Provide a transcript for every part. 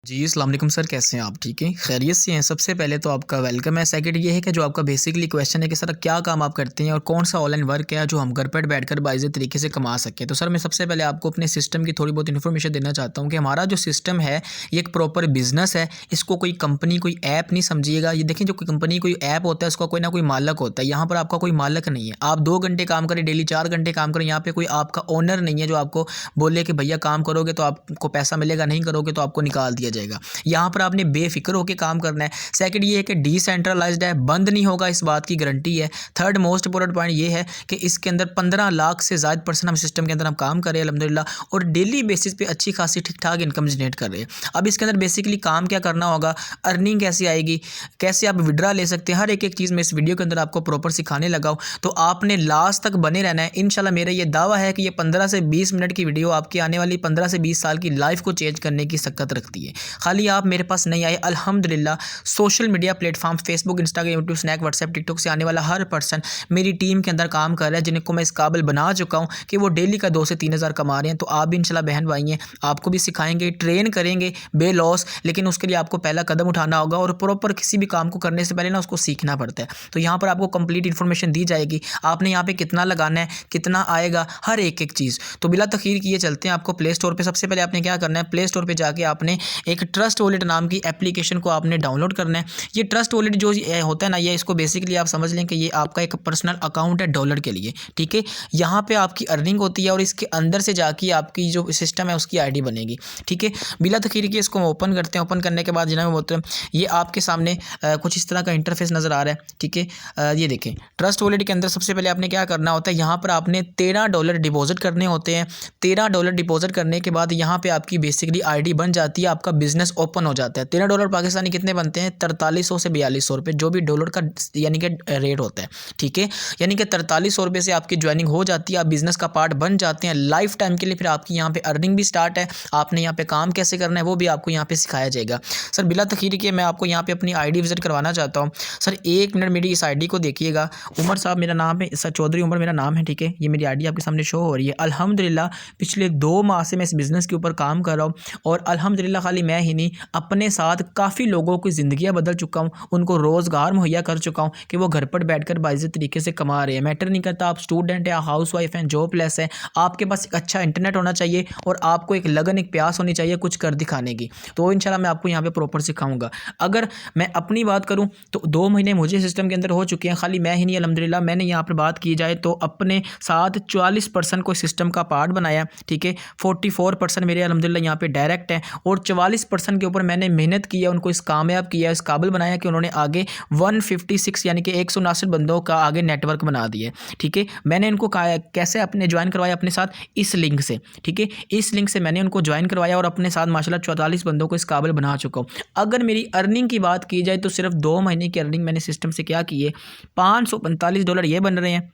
जी, अस्सलाम वालेकुम सर, कैसे हैं आप? ठीक हैं, खैरियत से हैं? सबसे पहले तो आपका वेलकम है। सेकंड ये है कि जो आपका बेसिकली क्वेश्चन है कि सर क्या काम आप करते हैं और कौन-सा ऑनलाइन वर्क है जो हम घर पर बैठकर बाइज़ तरीके से कमा सकें? तो सर मैं सबसे पहले आपको अपने सिस्टम की थोड़ी बहुत इन्फॉर्मेशन देना चाहता हूँ कि हमारा जो सिस्टम है, ये एक प्रॉपर बिज़नेस है। इसको कोई कंपनी, कोई ऐप नहीं समझिएगा। ये देखें, जो कोई कंपनी, कोई ऐप होता है, उसका कोई ना कोई मालिक होता है। यहाँ पर आपका कोई मालिक नहीं है। आप 2 घंटे काम करें, डेली 4 घंटे काम करें, यहाँ पे कोई आपका ओनर नहीं है जो आपको बोले कि भैया काम करोगे तो आपको पैसा मिलेगा, नहीं करोगे तो आपको निकाल दिया जाएगा। यहाँ पर आपने बेफिक्र होकर काम करना है। सेकंड ये है कि डिसेंट्रलाइज्ड है, बंद नहीं होगा, इस बात की गारंटी है। थर्ड मोस्ट इंपॉर्टेंट पॉइंट ये है कि इसके अंदर 15 लाख से ज़्यादा पर्सन हम सिस्टम के अंदर हम काम कर रहे हैं अल्हम्दुलिल्लाह, और डेली बेसिस पे अच्छी खासी ठीक ठाक इनकम जनरेट कर रहे हैं। अब इसके अंदर बेसिकली काम क्या करना होगा, अर्निंग कैसे आएगी, कैसे आप विड्रा ले सकते हैं, हर एक चीज़ मैं इस वीडियो के अंदर आपको प्रॉपर सिखाने लगा हूँ। तो आपने लास्ट तक बने रहना है। इंशाल्लाह मेरा ये दावा है कि ये 15 से 20 मिनट की वीडियो आपकी आने वाली 15 से 20 साल की लाइफ को चेंज करने की सकत रखती है। खाली आप मेरे पास नहीं आए, अल्हम्दुलिल्लाह social media platform Facebook, Instagram, YouTube, Snack, WhatsApp, TikTok से आने वाला हर पर्सन मेरी टीम के अंदर काम कर रहा है, जिनको मैं इस काबिल बना चुका हूँ कि वो डेली का 2 से 3 हज़ार कमा रहे हैं। तो आप भी इंशाल्लाह बहन भाई हैं, आपको भी सिखाएंगे, ट्रेन करेंगे बे लॉस, लेकिन उसके लिए आपको पहला कदम उठाना होगा और प्रॉपर किसी भी काम को करने से पहले ना उसको सीखना पड़ता है। तो यहाँ पर आपको कंप्लीट इन्फॉर्मेशन दी जाएगी, आपने यहाँ पे कितना लगाना है, कितना आएगा, हर एक एक चीज़। तो बिला तखीर किए चलते हैं आपको प्ले स्टोर पर। सबसे पहले आपने क्या करना है, प्ले स्टोर पर जाके आपने एक ट्रस्ट वॉलेट नाम की एप्लीकेशन को आपने डाउनलोड करना है। ये ट्रस्ट वॉलेट जो होता है ना, ये इसको बेसिकली आप समझ लें कि ये आपका एक पर्सनल अकाउंट है डॉलर के लिए, ठीक है। यहाँ पे आपकी अर्निंग होती है और इसके अंदर से जाके आपकी जो सिस्टम है उसकी आईडी बनेगी, ठीक है। बिला तखीर के इसको हम ओपन करते हैं। ओपन करने के बाद जनाब मोहतरम ये आपके सामने कुछ इस तरह का इंटरफेस नज़र आ रहा है, ठीक है। ये देखें, ट्रस्ट वॉलेट के अंदर सबसे पहले आपने क्या करना होता है, यहाँ पर आपने $13 डिपॉजिट करने होते हैं। $13 डिपॉजिट करने के बाद यहाँ पे आपकी बेसिकली आईडी बन जाती है, आपका बिजनेस ओपन हो जाता है। $13 पाकिस्तानी कितने बनते हैं, 4300 से 4200 रुपये, जो भी डॉलर का यानी कि रेट होता है, ठीक है। यानी कि 4300 रुपये से आपकी ज्वाइनिंग हो जाती है, आप बिजनेस का पार्ट बन जाते हैं लाइफ टाइम के लिए। फिर आपकी यहाँ पे अर्निंग भी स्टार्ट है, आपने यहाँ पे काम कैसे करना है वो भी आपको यहाँ पे सिखाया जाएगा। सर बिला तखीर के मैं आपको यहाँ पे अपनी आईडी विजिट करवाना चाहता हूँ। सर 1 मिनट मेरी इस आईडी को देखिएगा। उमर साहब मेरा नाम है, सर चौधरी उमर मेरा नाम है, ठीक है। ये मेरी आईडी आपके सामने शो हो रही है। अल्हम्दुलिल्लाह पिछले 2 माह से मैं इस बिज़नेस के ऊपर काम कर रहा हूँ और अल्हम्दुलिल्लाह खाली मैं ही नहीं, अपने साथ काफ़ी लोगों की ज़िंदगियाँ बदल चुका हूँ, उनको रोज़गार मुहैया कर चुका हूँ कि वो घर पर बैठकर बाइज़्ज़त तरीके से कमा रहे हैं। मैटर नहीं करता आप स्टूडेंट हैं, हाउसवाइफ हैं, जॉबलेस हैं, आपके पास एक अच्छा इंटरनेट होना चाहिए और आपको एक लगन, एक प्यास होनी चाहिए कुछ कर दिखाने की। तो इंशाल्लाह मैं आपको यहाँ पे प्रॉपर सिखाऊंगा। अगर मैं अपनी बात करूँ तो 2 महीने मुझे सिस्टम के अंदर हो चुके हैं, खाली मैं ही नहीं अल्हम्दुलिल्लाह। मैंने यहाँ पर बात की जाए तो अपने साथ 44% को सिस्टम का पार्ट बनाया, ठीक है। 44% मेरे अल्हम्दुलिल्लाह यहाँ पे डायरेक्ट हैं और 44% के ऊपर मैंने मेहनत की है, उनको इस कामयाब किया, इस काबिल बनाया कि उन्होंने आगे 156 यानी कि 159 बंदों का आगे नेटवर्क बना दिया, ठीक है। मैंने इनको कैसे अपने ज्वाइन करवाया अपने साथ, इस लिंक से, ठीक है। इस लिंक से मैंने उनको ज्वाइन करवाया और अपने साथ माशाल्लाह 44 बंदों को इस काबिल बना चुका हूँ। अगर मेरी अर्निंग की बात की जाए तो सिर्फ 2 महीने की अर्निंग मैंने सिस्टम से क्या की है, $545 ये बन रहे हैं,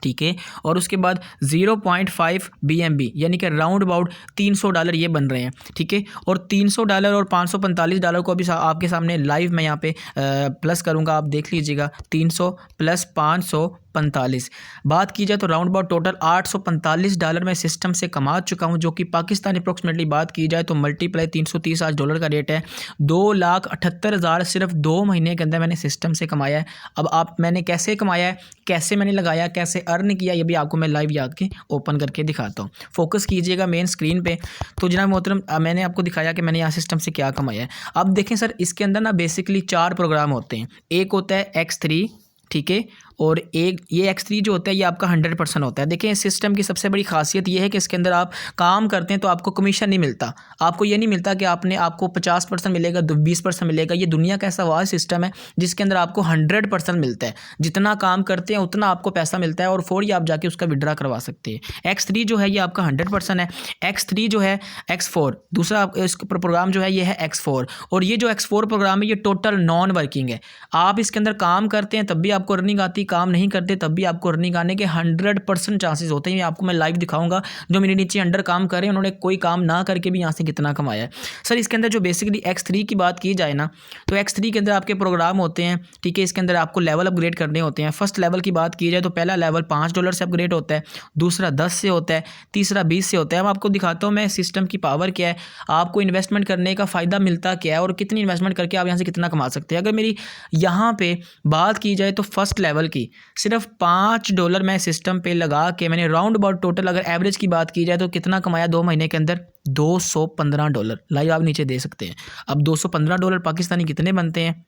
ठीक है। और उसके बाद 0.5 BMB यानी कि राउंड अबाउट $300 ये बन रहे हैं, ठीक है। और $300 और $545 को अभी आपके सामने लाइव मैं यहाँ पे प्लस करूँगा, आप देख लीजिएगा। 300 प्लस 545 बात की जाए तो राउंड अबाउट टोटल $845 मैं सिस्टम से कमा चुका हूँ, जो कि पाकिस्तान अप्रोक्सीमेटली बात की जाए तो मल्टीप्लाई $330 आज डॉलर का रेट है। 2,78,000 सिर्फ 2 महीने के अंदर मैंने सिस्टम से कमाया है। अब आप मैंने कैसे कमाया है, कैसे मैंने लगाया, कैसे अर्न किया, ये भी आपको मैं लाइव याद के ओपन करके दिखाता हूँ। फोकस कीजिएगा मेन स्क्रीन पे। तो जनाब मोहतरम मैंने आपको दिखाया कि मैंने यहाँ सिस्टम से क्या कमाया है। अब देखें सर, इसके अंदर ना बेसिकली 4 प्रोग्राम होते हैं। एक होता है X3, ठीक है, और एक ये X3 जो होता है ये आपका 100% होता है। देखें इस सिस्टम की सबसे बड़ी खासियत ये है कि इसके अंदर आप काम करते हैं तो आपको कमीशन नहीं मिलता। आपको ये नहीं मिलता कि आपको 50% मिलेगा, 20% मिलेगा। ये दुनिया का ऐसा वाह सिस्टम है जिसके अंदर आपको 100% मिलता है। जितना काम करते हैं उतना आपको पैसा मिलता है और फौरी आप जाके उसका विड्रा करवा सकते हैं। X3 जो है ये आपका 100% है। X3 जो है X4 दूसरा इसका प्रोग्राम जो है ये है X4, और ये जो X4 प्रोग्राम है ये टोटल नॉन वर्किंग है। आप इसके अंदर काम करते हैं तब भी आपको अर्निंग आती, काम नहीं करते तब भी आपको अर्निंग आने के 100% चांसेस होते हैं। आपको मैं लाइव दिखाऊंगा जो मेरे नीचे अंडर काम कर रहे हैं, उन्होंने कोई काम ना करके भी यहाँ से कितना कमाया है। सर इसके अंदर जो बेसिकली X3 की बात की जाए ना, तो X3 के अंदर आपके प्रोग्राम होते हैं, ठीक है। इसके अंदर आपको लेवल अपग्रेड करने होते हैं। फर्स्ट लेवल की बात की जाए तो पहला लेवल $5 से अपग्रेड होता है, दूसरा 10 से होता है, तीसरा 20 से होता है। अब आपको दिखाता हूँ मैं सिस्टम की पावर क्या है, आपको इन्वेस्टमेंट करने का फ़ायदा मिलता क्या है और कितनी इन्वेस्टमेंट करके आप यहाँ से कितना कमा सकते हैं। अगर मेरी यहाँ पे बात की जाए तो फर्स्ट लेवल की सिर्फ $5 मैं सिस्टम पे लगा के मैंने राउंड अबाउट टोटल अगर एवरेज की बात की जाए तो कितना कमाया 2 महीने के अंदर, $215। लाइव आप नीचे दे सकते हैं। अब $215 पाकिस्तानी कितने बनते हैं,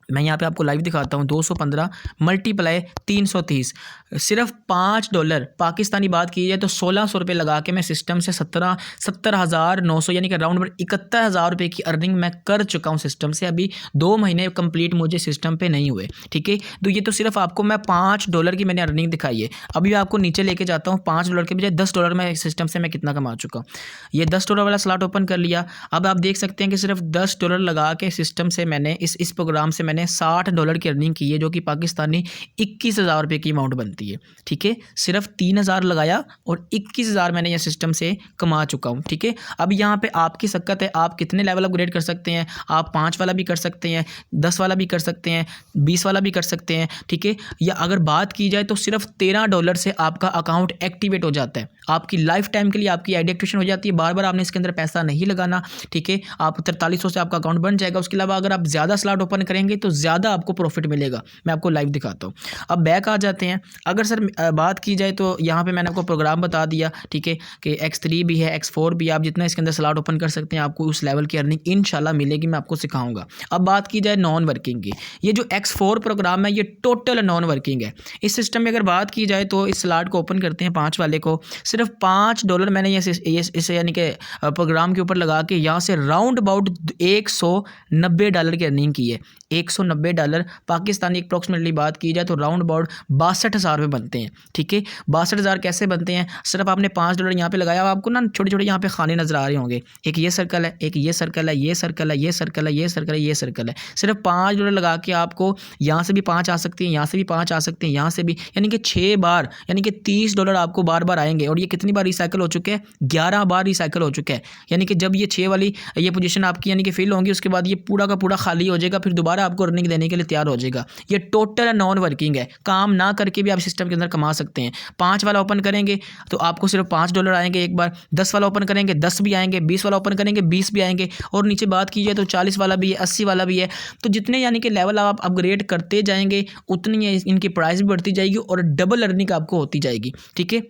मैं यहाँ पे आपको लाइव दिखाता हूँ। 215 मल्टीप्लाई 330, सिर्फ $5 पाकिस्तानी बात की जाए तो 1600 रुपये लगा के मैं सिस्टम से 70,900 यानी कि राउंड 71,000 रुपये की अर्निंग मैं कर चुका हूँ सिस्टम से। अभी 2 महीने कंप्लीट मुझे सिस्टम पे नहीं हुए, ठीक है। तो ये तो सिर्फ आपको मैं $5 की मैंने अर्निंग दिखाई है। अभी मैं आपको नीचे लेके जाता हूँ, $5 के बजाय $10 में सिस्टम से मैं कितना कमा चुका हूँ। ये $10 वाला स्लॉट ओपन कर लिया। अब आप देख सकते हैं कि सिर्फ $10 लगा के सिस्टम से मैंने इस प्रोग्राम से मैंने $60 की अर्निंग की है, जो कि पाकिस्तानी 21,000 रुपये की अमाउंट बनती है, ठीक है। सिर्फ 3,000 लगाया और 21,000 मैंने ये सिस्टम से कमा चुका हूँ, ठीक है। अब यहाँ पे आपकी सकत है, आप कितने लेवल अपग्रेड कर सकते हैं। आप 5 वाला भी कर सकते हैं, 10 वाला भी कर सकते हैं, 20 वाला भी कर सकते हैं, ठीक है। या अगर बात की जाए तो सिर्फ $13 से आपका अकाउंट एक्टिवेट हो जाता है। आपकी लाइफ टाइम के लिए आपकी आईडी एक्टिवेशन हो जाती है, बार बार आपने इसके अंदर पैसा नहीं लगाना, ठीक है। आप 4300 से आपका अकाउंट बन जाएगा। उसके अलावा अगर आप ज़्यादा स्लॉट ओपन करेंगे तो ज़्यादा आपको प्रॉफिट मिलेगा। मैं आपको लाइव दिखाता हूँ। अब बैक आ जाते हैं। अगर सर बात की जाए तो यहाँ पे मैंने आपको प्रोग्राम बता दिया, ठीक है, कि X3 भी है, X4 भी है। आप जितना इसके अंदर स्लॉट ओपन कर सकते हैं आपको उस लेवल की अर्निंग इंशाल्लाह मिलेगी, मैं आपको सिखाऊंगा। अब बात की जाए नॉन वर्किंग की, ये जो X4 प्रोग्राम है ये टोटल नॉन वर्किंग है। इस सिस्टम में अगर बात की जाए तो इस स्लॉट को ओपन करते हैं 5 वाले को, सिर्फ $5 मैंने इसे यानी कि प्रोग्राम के ऊपर लगा के यहाँ से राउंड अबाउट $190 की अर्निंग की है। $190 पाकिस्तानी अप्रॉक्सीमेटली बात की जाए तो राउंड अबाउट 62,000 रुपये बनते हैं, ठीक है। 62,000 कैसे बनते हैं, सिर्फ आपने $5 यहाँ पे लगाया। आपको ना छोटे छोटे यहाँ पे खाने नजर आ रहे होंगे, एक ये सर्कल है, एक ये सर्कल है, ये सर्कल है, ये सर्कल है, ये सर्कल है, ये सर्कल है। सिर्फ $5 लगा के आपको यहाँ से भी 5 आ सकते हैं, यहाँ से भी 5 आ सकते हैं, यहाँ से भी, यानी कि 6 बार, यानी कि $30 आपको बार बार आएंगे। और ये कितनी बार रिसाइकिल हो चुके हैं, 11 बार रिसाइकिल हो चुका है। यानी कि जब ये 6 वाली ये पोजीशन आपकी यानी कि फिल होंगी, उसके बाद ये पूरा का पूरा खाली हो जाएगा, फिर दोबारा आपको अर्निंग देने के लिए तैयार हो जाएगा। ये टोटल नॉन वर्किंग है, काम ना करके भी आप सिस्टम के अंदर कमा सकते हैं। 5 वाला ओपन करेंगे तो आपको सिर्फ $5 आएंगे एक बार, 10 वाला ओपन करेंगे 10 भी आएंगे, 20 वाला ओपन करेंगे 20 भी आएंगे, और नीचे बात की जाए तो 40 वाला भी है, 80 वाला भी है। तो जितने यानी कि लेवल आप अपग्रेड करते जाएंगे उतनी इनकी प्राइस भी बढ़ती जाएगी और डबल अर्निंग आपको होती जाएगी, ठीक है।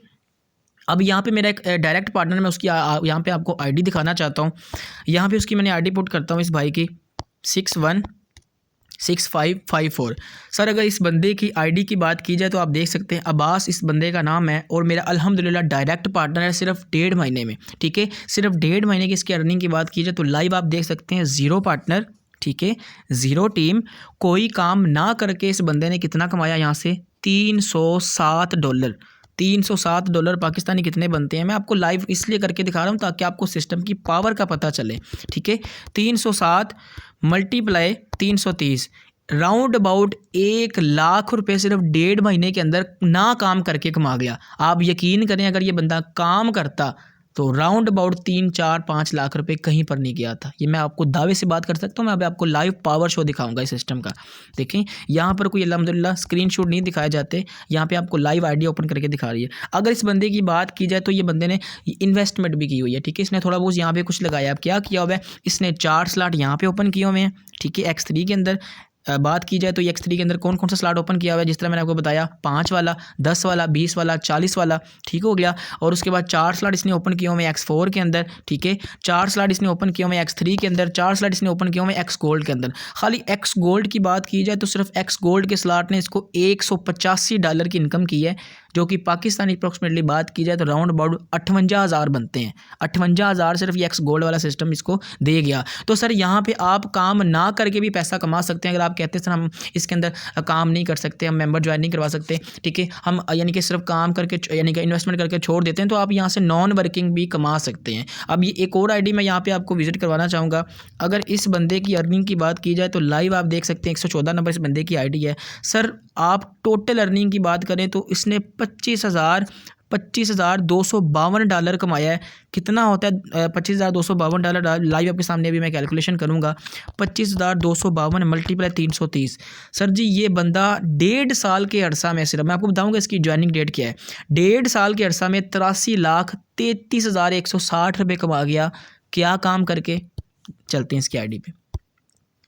अब यहाँ पे मेरा एक डायरेक्ट पार्टनर, मैं उसकी यहाँ पे आपको आईडी दिखाना चाहता हूँ। यहाँ पे उसकी मैंने आईडी पुट करता हूँ इस भाई की 616554। सर अगर इस बंदे की आईडी की बात की जाए तो आप देख सकते हैं अब्बास इस बंदे का नाम है, और मेरा अल्हम्दुलिल्लाह डायरेक्ट पार्टनर है सिर्फ 1.5 महीने में, ठीक है। सिर्फ 1.5 महीने की इसकी अर्निंग की बात की जाए तो लाइव आप देख सकते हैं 0 पार्टनर, ठीक है, 0 टीम, कोई काम ना करके इस बंदे ने कितना कमाया यहाँ से $307। $307 पाकिस्तानी कितने बनते हैं, मैं आपको लाइव इसलिए करके दिखा रहा हूँ ताकि आपको सिस्टम की पावर का पता चले, ठीक है। 307 मल्टीप्लाई 330, राउंड अबाउट 1 लाख रुपए सिर्फ 1.5 महीने के अंदर ना काम करके कमा गया। आप यकीन करें अगर ये बंदा काम करता तो राउंड अबाउट 3-4-5 लाख रुपए कहीं पर नहीं गया था। ये मैं आपको दावे से बात कर सकता हूँ। मैं अभी आपको लाइव पावर शो दिखाऊंगा इस सिस्टम का। देखें यहाँ पर कोई अल्हम्दुलिल्लाह स्क्रीनशॉट नहीं दिखाए जाते, यहाँ पे आपको लाइव आईडी ओपन करके दिखा रही है। अगर इस बंदे की बात की जाए तो ये बंदे ने इन्वेस्टमेंट भी की हुई है, ठीक है। इसने थोड़ा बहुत यहाँ पे कुछ लगाया। अब क्या किया हुआ है, इसने 4 स्लॉट यहाँ पे ओपन किए हुए हैं, ठीक है। X3 के अंदर बात की जाए तो X3 के अंदर कौन कौन सा स्लॉट ओपन किया हुआ है, जिस तरह मैंने आपको बताया 5 वाला, 10 वाला, 20 वाला, 40 वाला, ठीक हो गया। और उसके बाद 4 स्लॉट इसने ओपन किए हुए हैं X4 के अंदर, ठीक है। 4 स्लॉट इसने ओपन किए हुए हैं X3 के अंदर, 4 स्लॉट इसने ओपन किए हुए हैं X गोल्ड के अंदर। खाली X गोल्ड की बात की जाए तो सिर्फ X गोल्ड के स्लॉट ने इसको $185 की इनकम की है, जो कि पाकिस्तानी अप्रॉक्सीमेटली बात की जाए तो राउंड अबाउट 58,000 बनते हैं। 58,000 सिर्फ ये एक्स गोल्ड वाला सिस्टम इसको दे गया। तो सर यहाँ पे आप काम ना करके भी पैसा कमा सकते हैं। अगर आप कहते हैं सर हम इसके अंदर काम नहीं कर सकते, हम मेंबर ज्वाइन नहीं करवा सकते, ठीक है, हम यानी कि सिर्फ काम करके यानी कि इन्वेस्टमेंट करके छोड़ देते हैं, तो आप यहाँ से नॉन वर्किंग भी कमा सकते हैं। अब ये एक और आईडी मैं यहाँ पे आपको विजिट करवाना चाहूँगा। अगर इस बंदे की अर्निंग की बात की जाए तो लाइव आप देख सकते हैं 114 नंबर इस बंदे की आईडी है। सर आप टोटल अर्निंग की बात करें तो इसने $25,252 कमाया है। कितना होता है $25,252? लाइव आपके सामने अभी मैं कैलकुलेशन करूंगा। 25,252 मल्टीप्लाई 330। सर जी ये बंदा 1.5 साल के अरसा में, सिर्फ मैं आपको बताऊंगा इसकी ज्वाइनिंग डेट क्या है, 1.5 साल के अरसा में 83,33,160 रुपये कमा गया। क्या काम करके? चलते हैं इसकी आईडी पे।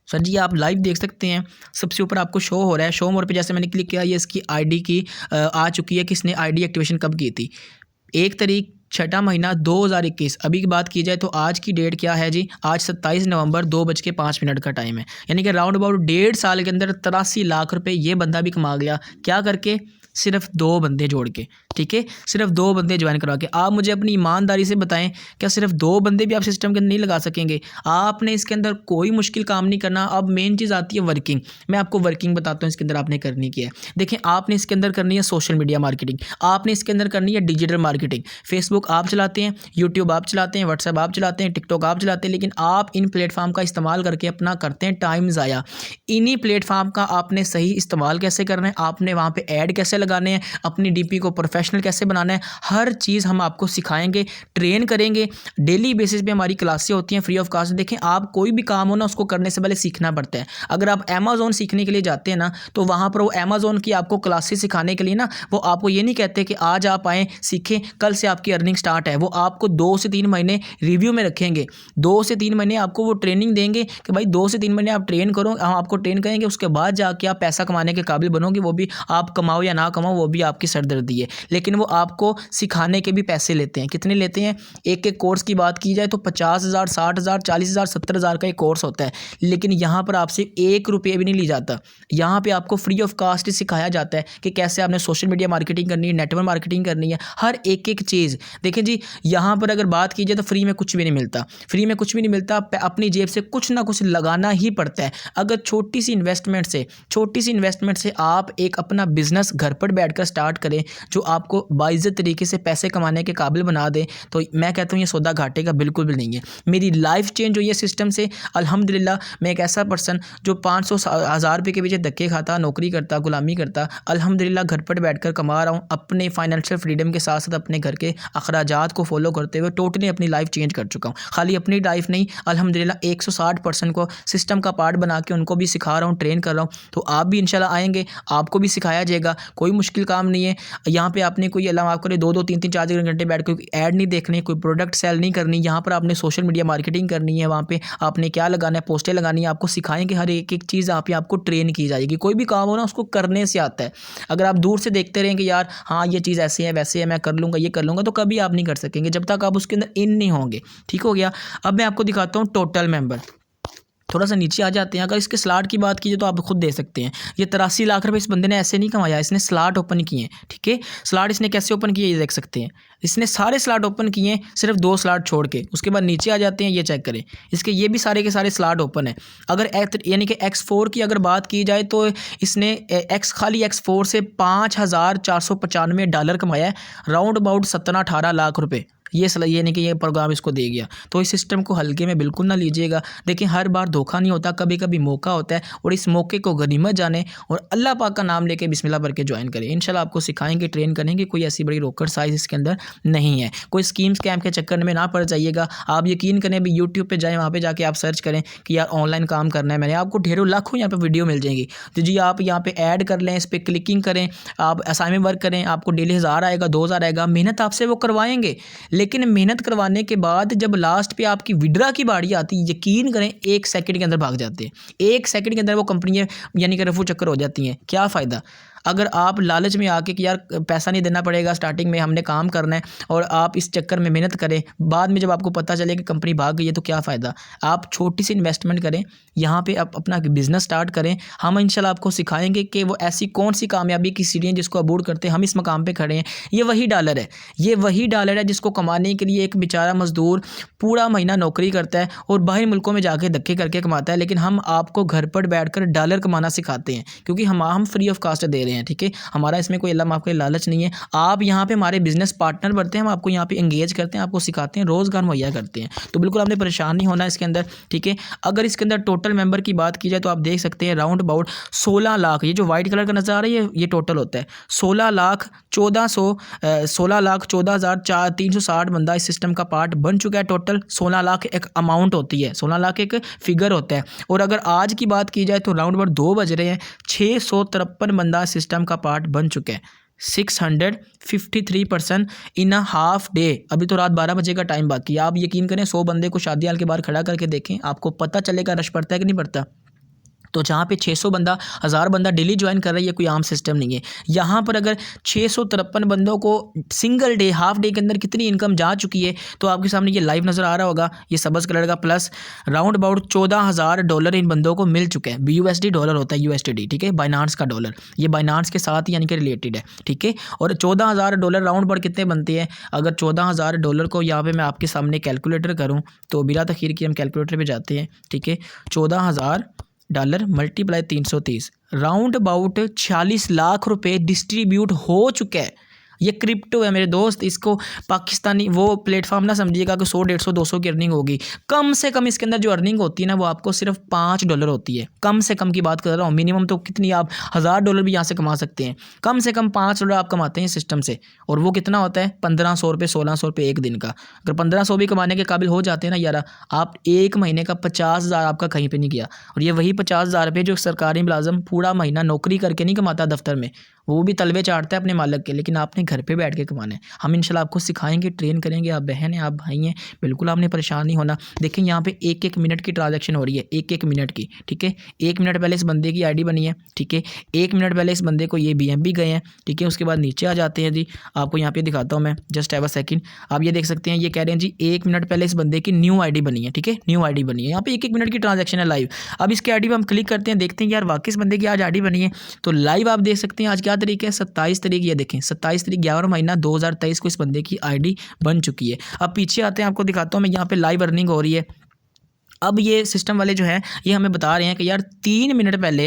सर जी आप लाइव देख सकते हैं, सबसे ऊपर आपको शो हो रहा है। शो मोर पे जैसे मैंने क्लिक किया, ये इसकी आईडी की आ चुकी है। किसने आईडी एक्टिवेशन कब की थी? 1 तारीख 6वां महीना 2021। अभी की बात की जाए तो आज की डेट क्या है जी? आज 27 नवंबर 2:05 का टाइम है। यानी कि राउंड अबाउट 1.5 साल के अंदर 83 लाख रुपए ये बंदा भी कमा गया। क्या करके? सिर्फ 2 बंदे जोड़ के, ठीक है, सिर्फ 2 बंदे ज्वाइन करवा के। आप मुझे अपनी ईमानदारी से बताएं, क्या सिर्फ 2 बंदे भी आप सिस्टम के अंदर नहीं लगा सकेंगे? आपने इसके अंदर कोई मुश्किल काम नहीं करना। अब मेन चीज़ आती है वर्किंग। मैं आपको वर्किंग बताता हूँ इसके अंदर आपने करनी क्या है। देखें, आपने इसके अंदर करनी है सोशल मीडिया मार्केटिंग, आपने इसके अंदर करनी है डिजिटल मार्केटिंग। फेसबुक आप चलाते हैं, यूट्यूब आप चलाते हैं, व्हाट्सएप आप चलाते हैं, टिकटॉक आप चलाते हैं, लेकिन आप इन प्लेटफॉर्म का इस्तेमाल करके अपना करते हैं टाइम ज़ाया। इन्हीं प्लेटफॉर्म का आपने सही इस्तेमाल कैसे करना है, आपने वहाँ पर ऐड कैसे लगाने हैं, अपनी डीपी को प्रोफेशनल कैसे बनाना है, हर चीज़ हम आपको सिखाएंगे, ट्रेन करेंगे। डेली बेसिस पे हमारी क्लासें होती हैं फ्री ऑफ कॉस्ट। देखें, आप कोई भी काम हो ना, उसको करने से पहले सीखना पड़ता है। अगर आप अमेज़ॉन सीखने के लिए जाते हैं ना, तो वहाँ पर वो अमेज़ॉन की आपको क्लासेस सिखाने के लिए ना, वो आपको ये नहीं कहते कि आज आप आएँ सीखें, कल से आपकी अर्निंग स्टार्ट है। वो आपको 2 से 3 महीने रिव्यू में रखेंगे। 2 से 3 महीने आपको वो ट्रेनिंग देंगे कि भाई 2 से 3 महीने आप ट्रेन करो, हम आपको ट्रेन करेंगे, उसके बाद जाके आप पैसा कमाने के काबिल बनोगे। वो भी आप कमाओ या ना कमाओ, वो भी आपकी सरदर्दी है, लेकिन वो आपको सिखाने के भी पैसे लेते हैं। कितने लेते हैं? एक कोर्स की बात की जाए तो 50,000, 60,000, 40,000, 70,000 का एक कोर्स होता है, लेकिन यहाँ पर आपसे 1 रुपये भी नहीं ली जाता। यहाँ पे आपको फ्री ऑफ कास्ट सिखाया जाता है कि कैसे आपने सोशल मीडिया मार्केटिंग करनी है, नेटवर्क मार्केटिंग करनी है, हर एक चीज़। देखें जी, यहाँ पर अगर बात की जाए तो फ्री में कुछ भी नहीं मिलता, फ्री में कुछ भी नहीं मिलता। अपनी जेब से कुछ ना कुछ लगाना ही पड़ता है। अगर छोटी सी इन्वेस्टमेंट से आप एक अपना बिजनेस घर पर बैठकर स्टार्ट करें जो आपको बाइज़्ज़त तरीके से पैसे कमाने के काबिल बना दे, तो मैं कहता हूँ ये सौदा घाटे का बिल्कुल भी नहीं है। मेरी लाइफ चेंज हुई है सिस्टम से, अल्हम्दुलिल्लाह। मैं एक ऐसा पर्सन जो 500,000 रुपये के पीछे धक्के खाता, नौकरी करता, गुलामी करता, अल्हम्दुलिल्लाह घर पर बैठकर कमा रहा हूँ। अपने फाइनेंशियल फ्रीडम के साथ साथ अपने घर के अखराजात को फॉलो करते हुए टोटली अपनी लाइफ चेंज कर चुका हूँ। खाली अपनी लाइफ नहीं, अल्हम्दुलिल्लाह 160% को सिस्टम का पार्ट बना के उनको भी सिखा रहा हूँ, ट्रेन कर रहा हूँ। तो आप भी इंशाल्लाह आएंगे, आपको भी सिखाया जाएगा। कोई मुश्किल काम नहीं है। यहाँ पे आपने कोई अलावा आप करें 2-2, 3-3, 4-4 घंटे बैठ के ऐड नहीं देखने, कोई प्रोडक्ट सेल नहीं करनी। यहाँ पर आपने सोशल मीडिया मार्केटिंग करनी है। वहाँ पे आपने क्या लगाना है, पोस्टें लगानी है, आपको सिखाएंगे। हर एक चीज़ यहाँ पे आपको ट्रेन की जाएगी। कोई भी काम हो ना, उसको करने से आता है। अगर आप दूर से देखते रहेंगे यार हाँ ये चीज़ ऐसे है वैसे है, मैं कर लूँगा, ये कर लूँगा, तो कभी आप नहीं कर सकेंगे जब तक आप उसके अंदर इन नहीं होंगे। ठीक हो गया। अब मैं आपको दिखाता हूँ टोटल मेंबर। थोड़ा सा नीचे आ जाते हैं। अगर इसके स्लॉट की बात कीजिए तो आप खुद दे सकते हैं, ये 83 लाख रुपए इस बंदे ने ऐसे नहीं कमाया, इसने स्लॉट ओपन किए हैं। ठीक है, स्लॉट इसने कैसे ओपन किए ये देख सकते हैं। इसने सारे स्लॉट ओपन किए हैं, सिर्फ 2 स्लॉट छोड़ के। उसके बाद नीचे आ जाते हैं, ये चेक करें, इसके ये भी सारे के सारे स्लॉट ओपन है। अगर यानी कि X4 की अगर बात की जाए तो इसने खाली X4 से $5,495 कमाया है, राउंड अबाउट 17-18 लाख रुपये। ये नहीं कि ये प्रोग्राम इसको दे गया। तो इस सिस्टम को हल्के में बिल्कुल ना लीजिएगा। देखिए, हर बार धोखा नहीं होता, कभी कभी मौका होता है, और इस मौके को गनीमत जाने और अल्लाह पाक का नाम लेके बिस्मिल्लाह भर के ज्वाइन करें। इंशाल्लाह आपको सिखाएंगे, ट्रेन करेंगे। कोई ऐसी बड़ी रॉकेट साइज इसके अंदर नहीं है। कोई स्कीम स्कैम के चक्कर में ना पड़ जाइएगा। आप यकीन करें, अभी यूट्यूब पर जाएँ, वहाँ पर जाके आप सर्च करें कि यार ऑनलाइन काम करना है मैंने, आपको ढेरों लाखों यहाँ पर वीडियो मिल जाएंगी। तो जी आप यहाँ पर ऐड कर लें, इस पर क्लिकिंग करें, आप असाइनमेंट वर्क करें, आपको डेली 1000 आएगा, 2000 आएगा। मेहनत आपसे वो करवाएंगे, लेकिन मेहनत करवाने के बाद जब लास्ट पे आपकी विड्रा की बारी आती है, यकीन करें 1 सेकंड के अंदर भाग जाते हैं। 1 सेकंड के अंदर वो कंपनियां यानी कि रफू चक्कर हो जाती हैं। क्या फ़ायदा? अगर आप लालच में आके कि यार पैसा नहीं देना पड़ेगा, स्टार्टिंग में हमने काम करना है, और आप इस चक्कर में मेहनत करें, बाद में जब आपको पता चले कि कंपनी भाग गई है तो क्या फ़ायदा। आप छोटी सी इन्वेस्टमेंट करें, यहाँ पे आप अपना बिज़नेस स्टार्ट करें। हम इंशाल्लाह आपको सिखाएंगे कि वो ऐसी कौन सी कामयाबी की सीढ़ियाँ जिसको अबूर करते हम इस मकाम पे खड़े हैं। ये वही डॉलर है, ये वही डॉलर है जिसको कमाने के लिए एक बेचारा मज़दूर पूरा महीना नौकरी करता है और बाहर मुल्कों में जाके धक्के करके कमाता है, लेकिन हम आपको घर पर बैठकर डॉलर कमाना सिखाते हैं, क्योंकि हम फ्री ऑफ कास्ट दे रहे हैं। ठीक है, हमारा इसमें कोई अल्लाह माफ़ करे लालच नहीं है। आप यहाँ पे हमारे बिजनेस पार्टनर बनते हैं, हम आपको यहाँ पे एंगेज करते हैं, आपको सिखाते हैं, रोज़गार मुहैया करते हैं। तो बिल्कुल आपने परेशान नहीं होना इसके अंदर। ठीक है, अगर इसके अंदर टोटल मेंबर की बात की जाए तो आप देख सकते हैं राउंड अबाउट 16 लाख, ये जो वाइट कलर का नज़र आ रहा है ये टोटल होता है 16,14,360 बंदा इस सिस्टम का पार्ट बन चुका है। टोटल 16 लाख एक अमाउंट होती है, 16 लाख एक फिगर होता है। और अगर आज की बात की जाए तो राउंड अबाउट 2 बज रहे हैं, 653 बंदा सिस्टम का पार्ट बन चुका है, 653% इन अ हाफ डे। अभी तो रात 12 बजे का टाइम बाकी है। आप यकीन करें 100 बंदे को शादी हाल के बाहर खड़ा करके देखें, आपको पता चलेगा रश पड़ता है कि नहीं पड़ता। तो जहाँ पे 600 बंदा 1000 बंदा डेली ज्वाइन कर रहा है, ये कोई आम सिस्टम नहीं है। यहाँ पर अगर 653 बंदों को सिंगल डे हाफ डे के अंदर कितनी इनकम जा चुकी है तो आपके सामने ये लाइव नज़र आ रहा होगा, ये सब्ज़ कलर का प्लस राउंड अबाउट $14,000 इन बंदों को मिल चुका है। USD डॉलर होता है, USD, ठीक है, बाइनांस का डॉलर, ये बाइनांस के साथ ही यानी कि रिलेटेड है। ठीक है, और $14,000 राउंड अबाउट कितने बनते हैं? अगर $14,000 को यहाँ पे मैं आपके सामने कैलकुलेटर करूँ तो बिला तखीर की हम कैलकुलेटर पे जाते हैं। ठीक है, $14,000 मल्टीप्लाई 330 राउंड अबाउट 46 लाख रुपए डिस्ट्रीब्यूट हो चुका है। ये क्रिप्टो है मेरे दोस्त, इसको पाकिस्तानी वो प्लेटफॉर्म ना समझिएगा कि 100, 150, 200 की अर्निंग होगी। कम से कम इसके अंदर जो अर्निंग होती है ना वो आपको सिर्फ $5 होती है। कम से कम की बात कर रहा हूँ, मिनिमम तो कितनी आप $1000 भी यहाँ से कमा सकते हैं। कम से कम $5 आप कमाते हैं सिस्टम से, और वो कितना होता है? 1500 रुपये, 1600 रुपये एक दिन का। अगर 1500 भी कमाने के काबिल हो जाते हैं ना यार, आप एक महीने का 50,000 आपका कहीं पर नहीं गया। और ये वही 50,000 रुपये जो सरकारी मुलाजम पूरा महीना नौकरी करके नहीं कमाता दफ्तर में, वो भी तलवे चाटता है अपने मालिक के, लेकिन आपने घर पे बैठ के कमाना है। हम इंशाल्लाह आपको सिखाएंगे, ट्रेन करेंगे। आप बहन हैं, आप भाई हैं, बिल्कुल आपने परेशान नहीं होना। देखें यहाँ पे 1-1 मिनट की ट्रांजैक्शन हो रही है, 1-1 मिनट की। ठीक है, 1 मिनट पहले इस बंदे की आईडी बनी है। ठीक है, 1 मिनट पहले इस बंदे को ये BNB गए हैं। ठीक है, उसके बाद नीचे आ जाते हैं जी, आपको यहाँ पे दिखाता हूँ मैं, जस्ट हैव अ सेकंड। आप ये देख सकते हैं, ये कह रहे हैं जी 1 मिनट पहले इस बंदे की न्यू आईडी बनी है। ठीक है, न्यू आईडी बनी है, यहाँ पे 1-1 मिनट की ट्रांजैक्शन है लाइव। अब इसके आईडी पर हम क्लिक करते हैं, देखते हैं यार वाकई इस बंदे की आज आईडी बनी है। तो लाइव आप देख सकते हैं आज क्या तारीख है, 27 तारीख। ये देखें 27 तारीख 11 महीना 2023 को इस बंदे की आईडी बन चुकी है। अब पीछे आते हैं, आपको दिखाता हूँ मैं, यहाँ पे लाइव अर्निंग हो रही है। अब ये सिस्टम वाले जो है ये हमें बता रहे हैं कि यार 3 मिनट पहले,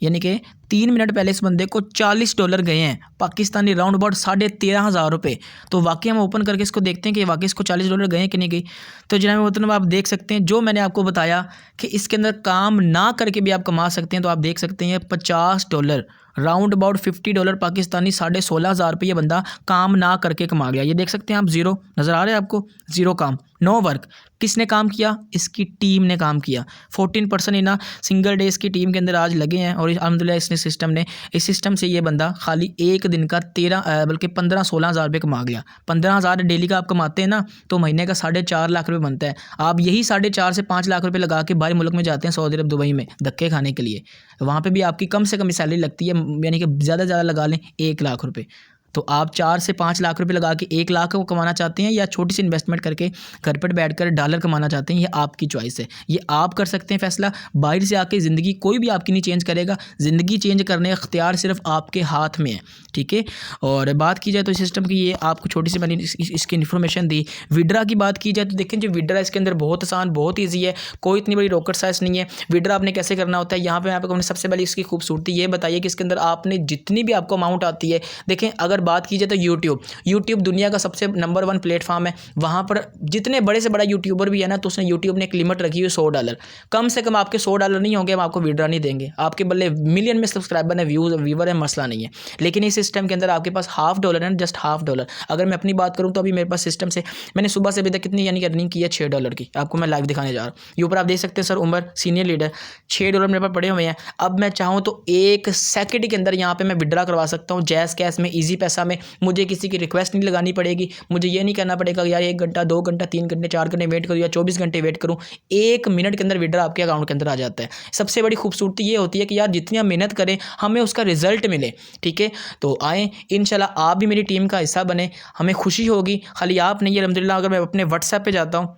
यानी कि 3 मिनट पहले इस बंदे को $40 गए हैं पाकिस्तानी, राउंड अबाउट 13,500 रुपये। तो वाकई हम ओपन करके इसको देखते हैं कि वाकई इसको $40 गए हैं कि नहीं गए। तो जनाब मतलब आप देख सकते हैं, जो मैंने आपको बताया कि इसके अंदर काम ना करके भी आप कमा सकते हैं, तो आप देख सकते हैं $50 राउंड अबाउट $50 पाकिस्तानी, 16,500 रुपये ये बंदा काम ना करके कमा गया। ये देख सकते हैं आप, जीरो नज़र आ रहा है आपको, जीरो काम, नो वर्क। किसने काम किया? इसकी टीम ने काम किया। 14% इन सिंगल डे इसकी टीम के अंदर आज लगे हैं, और अल्हम्दुलिल्लाह इसने सिस्टम ने, इस सिस्टम से ये बंदा खाली एक दिन का 15-16 हज़ार रुपये कमा गया। 15,000 डेली का आप कमाते हैं ना, तो महीने का 4.5 लाख रुपये बनता है। आप यही 4.5 से 5 लाख रुपये लगा के बाहर मुल्क में जाते हैं, सऊदी अरब, दुबई में धक्के खाने के लिए। वहाँ पर भी आपकी कम से कम सैलरी लगती है, यानी कि ज़्यादा से ज़्यादा लगा लें 1 लाख रुपये। तो आप 4 से 5 लाख रुपए लगा के 1 लाख को कमाना चाहते हैं, या छोटी सी इन्वेस्टमेंट करके घर पर बैठकर डॉलर कमाना चाहते हैं, ये आपकी चॉइस है। ये आप कर सकते हैं फैसला। बाहर से आके ज़िंदगी कोई भी आपकी नहीं चेंज करेगा। ज़िंदगी चेंज करने का इख्तियार सिर्फ आपके हाथ में है। ठीक है, और बात की जाए तो सिस्टम की, ये आपको छोटी सी मैंने इसकी इन्फॉर्मेशन दी। विड्रा की बात की जाए तो देखें जो विड्रा इसके अंदर बहुत आसान, बहुत ईजी है, कोई इतनी बड़ी रॉकेट साइंस नहीं है। विड्रा आपने कैसे करना होता है, यहाँ पे आपको सबसे पहले इसकी खूबसूरती ये बताइए कि इसके अंदर आपने जितनी भी आपको अमाउंट आती है, देखें अगर बात की जाए तो यूट्यूब दुनिया का सबसे नंबर 1 प्लेटफॉर्म है। वहाँ पर जितने बड़े से बड़ा यूट्यूबर भी है ना, तो उसने यूट्यूब ने एक लिमिट रखी हुई $100। कम से कम आपके $100 नहीं होंगे, हम आपको विड्रा नहीं देंगे। आपके बल्ले मिलियन में सब्सक्राइबर है, व्यूवर है, मसला नहीं है। लेकिन इस सिस्टम के अंदर आपके पास $50 है, जस्ट $50। अगर मैं अपनी बात करूँ तो अभी मेरे पास सिस्टम से मैंने सुबह से अभी तक कितनी यानी अर्निंग की है, $6 की। आपको मैं लाइव दिखाने जा रहा हूँ। ये ऊपर आप देख सकते हैं सर उमर सीनियर लीडर, $6 मेरे पास पड़े हुए हैं। अब मैं चाहूँ तो 1 सेकंड के अंदर यहाँ पे मैं विड्रा करवा सकता हूँ। जैज़ कैश में ईजी पैसा पैसा में मुझे किसी की रिक्वेस्ट नहीं लगानी पड़ेगी, मुझे ये नहीं करना पड़ेगा यार 1 घंटा 2 घंटा 3 घंटे 4 घंटे वेट करूँ या 24 घंटे वेट करूँ। 1 मिनट के अंदर विड्रॉ आपके अकाउंट के अंदर आ जाता है। सबसे बड़ी खूबसूरती ये होती है कि यार जितनी हम मेहनत करें हमें उसका रिजल्ट मिले, ठीक है। तो आएँ इंशाल्लाह आप भी मेरी टीम का हिस्सा बने, हमें खुशी होगी। खाली आप नहीं, अल्हम्दुलिल्लाह अगर मैं अपने व्हाट्सएप पे जाता हूँ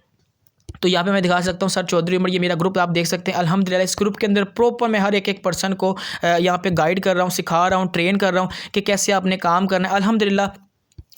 तो यहाँ पे मैं दिखा सकता हूँ सर चौधरी उमर, ये मेरा ग्रुप आप देख सकते हैं। अल्हम्दुलिल्लाह इस ग्रुप के अंदर प्रॉपर मैं हर एक पर्सन को यहाँ पे गाइड कर रहा हूँ, सिखा रहा हूँ, ट्रेन कर रहा हूँ कि कैसे आपने काम करना है। अल्हम्दुलिल्लाह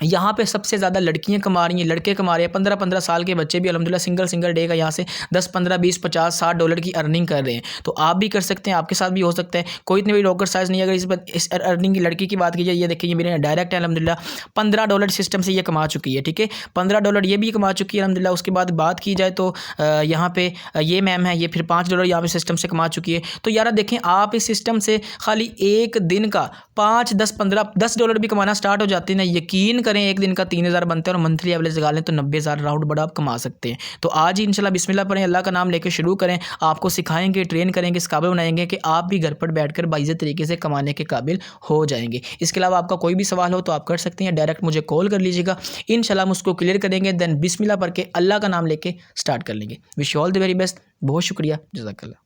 यहाँ पे सबसे ज़्यादा लड़कियाँ कमा रही हैं, लड़के कमा रहे हैं। 15-15 साल के बच्चे भी अल्हम्दुलिल्लाह सिंगल डे का यहाँ से 10, 15, 20, 50, $60 की अर्निंग कर रहे हैं। तो आप भी कर सकते हैं, आपके साथ भी हो सकता है। कोई इतनी बड़ी रॉकेट साइज़ नहीं है। अगर इस अर्निंग की लड़की की बात की जाए, ये देखिए ये मेरे डायरेक्ट है अल्हम्दुलिल्लाह $15 सिस्टम से ये कमा चुकी है, ठीक है। $15 ये भी कमा चुकी है अल्हम्दुलिल्लाह। उसके बाद बात की जाए तो यहाँ पे ये मैम है, ये फिर $5 यहाँ पे सिस्टम से कमा चुकी है। तो यार देखें आप इस सिस्टम से खाली एक दिन का 5, 10, 15, $10 भी कमाना स्टार्ट हो जाती है ना, यकीन करें एक दिन का 3000 बनते हैं और मंथली एवरेज लगा लें तो 90,000 राउंड बड़ा आप कमा सकते हैं। तो आज ही इंशाल्लाह बिस्मिल्लाह पढ़ें, अल्लाह का नाम लेकर शुरू करें। आपको सिखाएंगे, ट्रेन करेंगे, इस काबिल बनाएंगे कि आप भी घर पर बैठकर बाइज़्ज़त तरीके से कमाने के काबिल हो जाएंगे। इसके अलावा आपका कोई भी सवाल हो तो आप कर सकते हैं, डायरेक्ट मुझे कॉल कर लीजिएगा, इंशाल्लाह हम उसको क्लियर करेंगे। देन बिस्मिल्लाह पढ़ के अल्लाह का नाम लेके स्टार्ट कर लेंगे। Wish you all the very best. बहुत शुक्रिया, जज़ाकल्लाह।